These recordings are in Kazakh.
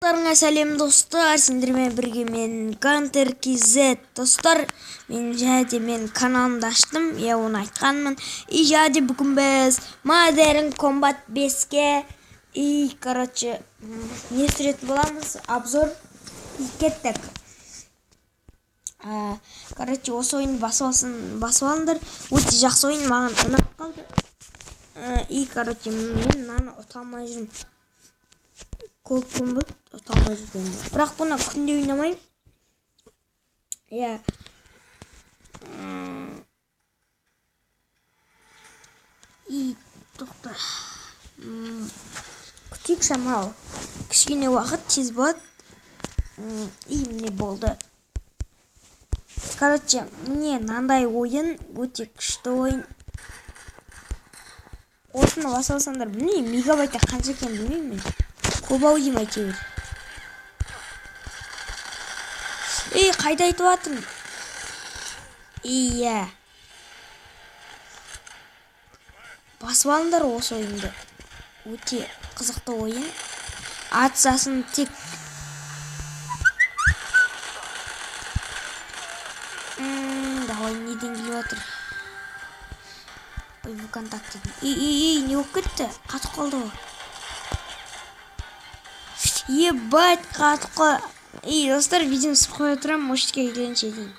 Барлықтарыңа сәлем достар, сендермен бірге мен Гантер KZ. Достар, мен каналымды аштым, оны айтқанмын. Жады бүгін біз Modern Combat 5-ке не сүретін боламыз, обзор кеттік. Осы ойын басып алыңдар. Өте жақсы ойын, маған ұнап қалды. Мен мынаны ұта алмай жүрмін. Колпун бұд, ұтамай жүрген. Бірақ бұны күнде ойнамайым. Тоқта. Күтейік шамал. Кішкене уақыт тез болады. Міне болды. Міне мынандай ойын, өте күшті ойын. Осыны басып алсаңдар, білмеймін, мегабайтта қанша екен білмеймін. Көп ау деймін әйтеуір. Қайда айтып жатырмын? Басып алыңдар осы ойынды. Өте қызықты ойын. Атсасын тек давай неден келіп жатыр? Вконтакте. Не болып кетті? Қатып қалды ғой. Ебать, қатып қалды. Достар, видеоны сып қоя тұрам, мошетке келгенше дейін.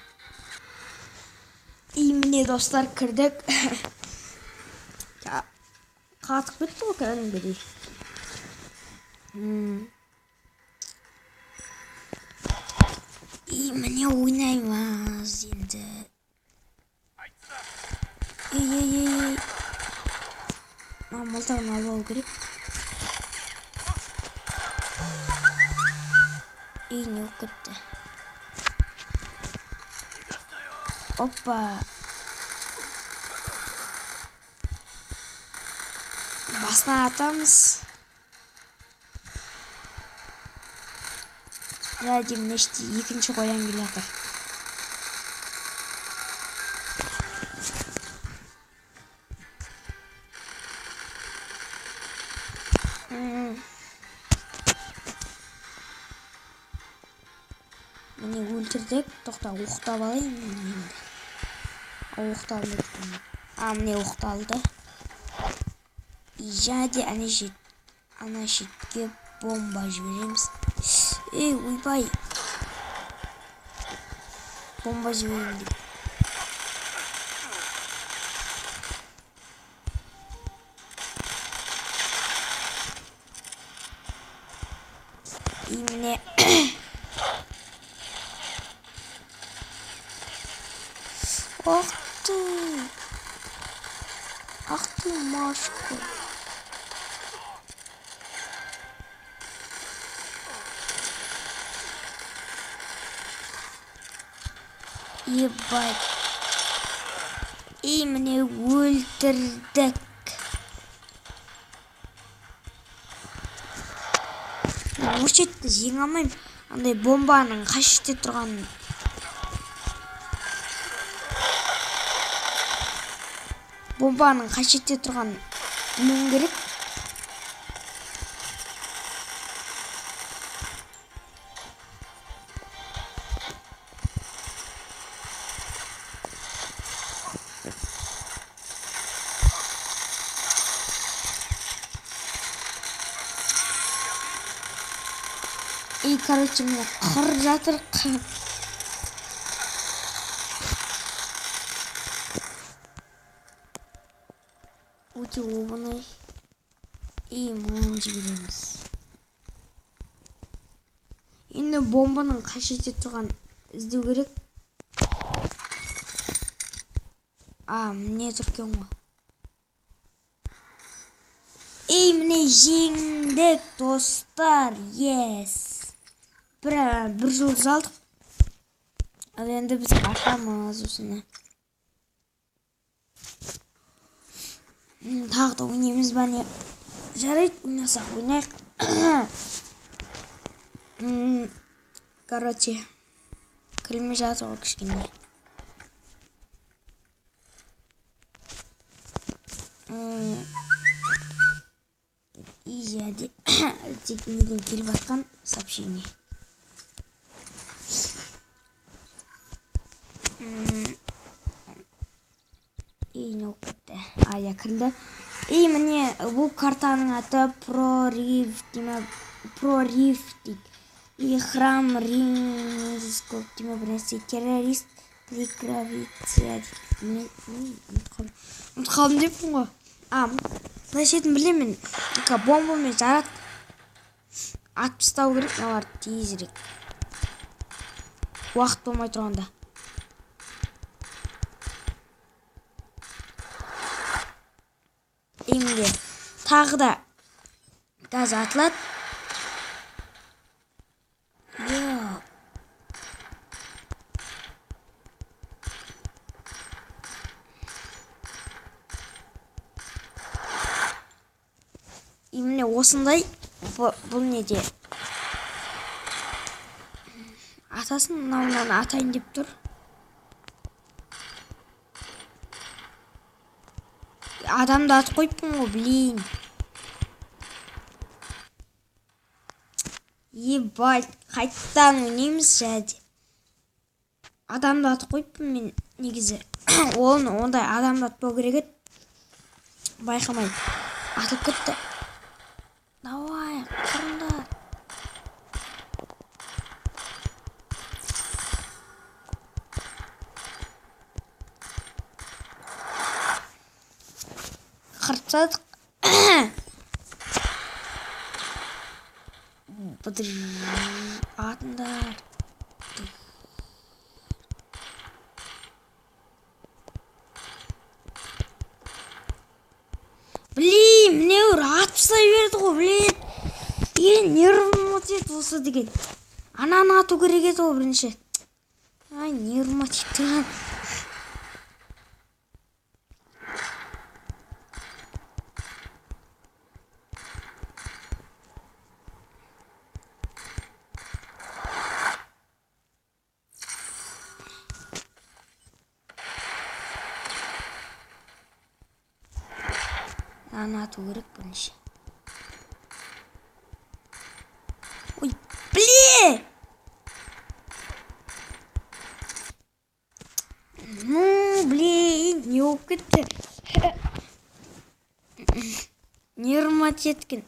Міне достар, кірдік. Қатып кетті ғой кәдімгідей. Міне ойнаймыз енді. Мылтығын алып алу керек. Не болып кетті. Опа. Басына атамыз. Нешті екінші қоян келе жатыр. Міне өлтірдік. Тоқта, оқтап алайын енді. Оқталды. Міне оқталды. Жады ана шетке бомба жібереміз. Ойбай. Бомба жіберем деп. Міне Ах ты, Машка. Ебать. Міне өлтірдік. Өшетті жең алмайым. Андай бомбаның қашетте тұрғанын. Бомбаның қашетте тұрғанын білуім керек. Міне қыр жатыр. Өте оңай. Мұнын жібереміз. Енді бомбаның қашетте тұрған іздеу керек. Міне тұркен ғой. Міне жеңдік достар. Бір жұлдыз алдық. Ал енді біз қашамыз осыны. Тағы да ойнаймыз ба не? Жарайды, ойнасақ ойнайық. Кірілмей жатыр ғой кішкене. неден келіп жатқан сообщение. Не болып кетті. Я кірді. Міне бұл картаның аты Прорив дейді. Храм римского бір нәрсе террорист прикровиция дейді. Ұмытқалым деппін ғой. Мына шетін білемін. Бомбамен жарат атып тастау керек, олар тезірек. Уақыт болмай тұрғанда. Емде тағы да газ атылады. Емде осындай бұл неде атасын, мынауынан атайын деп тұр. Адамды ат қойыппын ғой, блин. Ебать, қайттан ойнаймыз жәде. Адамды ат қойыппын мен негізі. Ондай адамды атпау керек еді. Байқамай атылып кетті. Давай, қырындар. Қыртсадық. Атындар. Блин, мінеуір атып тастай берді ғой, блин. Нервым өтеді осы деген. Ананы ату керек еді ғой бірінші. Нервым өтеді. Ату керек бірінші. Ой, блин! Блин, не болып кетті. Нервым өтеді.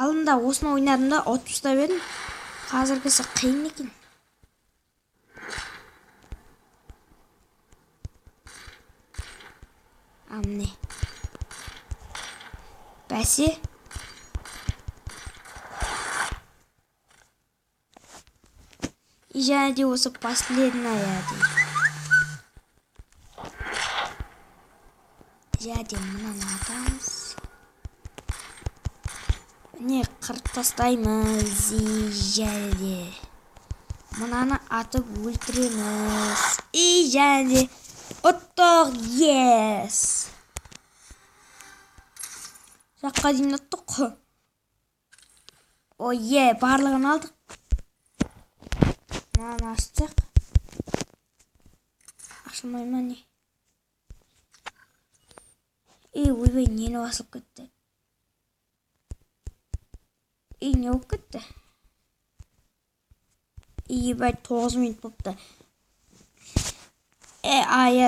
Алында осыны ойнадымда отып ұстап едім. Қазіргісі қиын екен. Міне. Бәсе. И және де осы последняя дейді. Және мұнаны атамыз. Не қырып тастаймыз. Және мұнаны атып өлтіреміз. И және ұттық. Yes. Жаққа дейін ұттық. Ой, барлығын алдық. Мынаны аштық. Ашылмай ма не? Ойбай, нені басылып кетті? Не болып кетті? Ебай, 9 минут болыпты.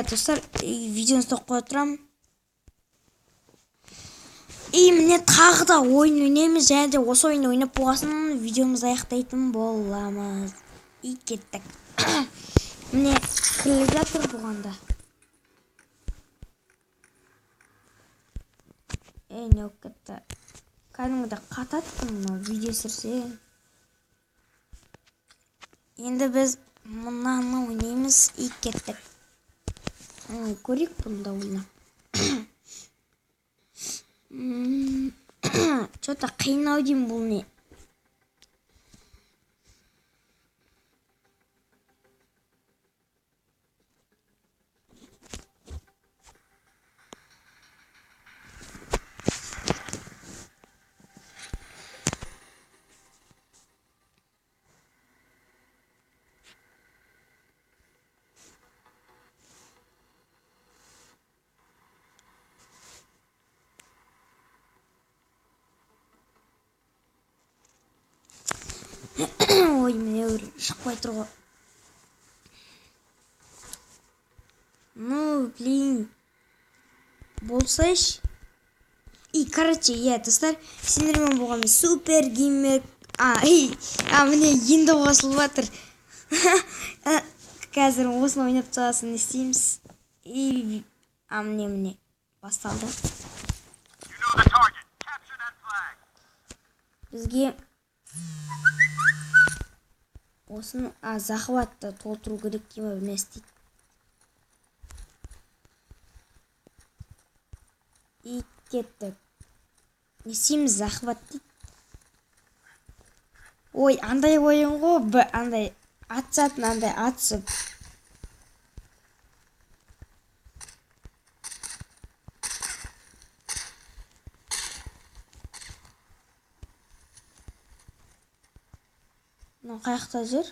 Достар, видеоны тоқып қоя тұрамын. Міне тағы да ойын ойнаймыз, және де осы ойынды ойнап болғасын видеомызды аяқтайтын боламыз. Кеттік. Міне кіріліп жатыр бұғанда. Не болып кетті? Кәдімгіде қататтым видео сүрсең. Енді біз мұнаны ойнаймыз. Кеттік. Көрейік бұнда ойна. Что-то қиынау деймін бұл не. Ой, міне бір шықпай тұр ғой. Ну, блин. Болсайш. И, короче, достар, сендермен болған супер геймер. Міне енді қосылып жатыр. Қазір осыны ойнап тұрғасын істейміз. И, міне басталды. Бізге осыны захватты толтыру керек кеме білмес дейді. И кеттік. Не істейміз, захват дейді. Ой, андай ойын ғой, андай атсатын, андай атсып. Мынау қаяқта жүр?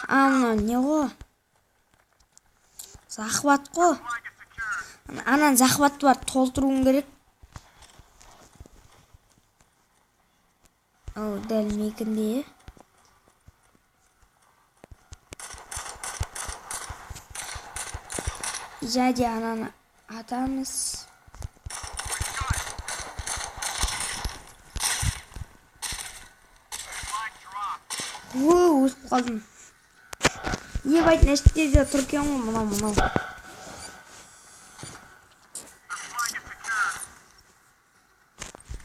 Мынау не ғой? Захват қой. Анан захват бар, толтыруың керек. Дәл мекінде. Jadi ананы атамыз. Өсіп қалдым. Ебайт нәшіттерде түркен ғой, мұнау.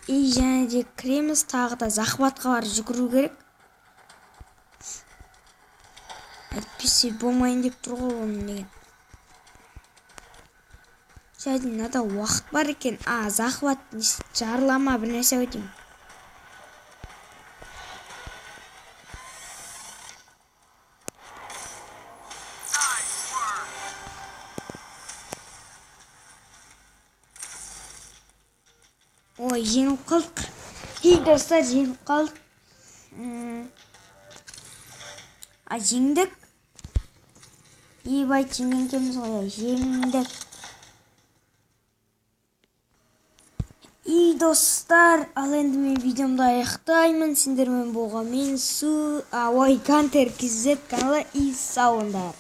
И және де кіреміз, тағы да захватқа бар жүгіру керек. Әйтпесе болмайын деп тұр ғой оның деген. Jadi мынада уақыт бар екен. Захват жарылама бір нәрсе өтейм. Ой, жеңіп қалдық. Достар, жеңіп қалдық. Жеңдік. Ебайт жеңгенкеміз ғой, жеңдік. И достар, ал енді мен видеомды аяқтаймын. Сендермен болған мен Гантер KZ каналы. И сау болыңдар.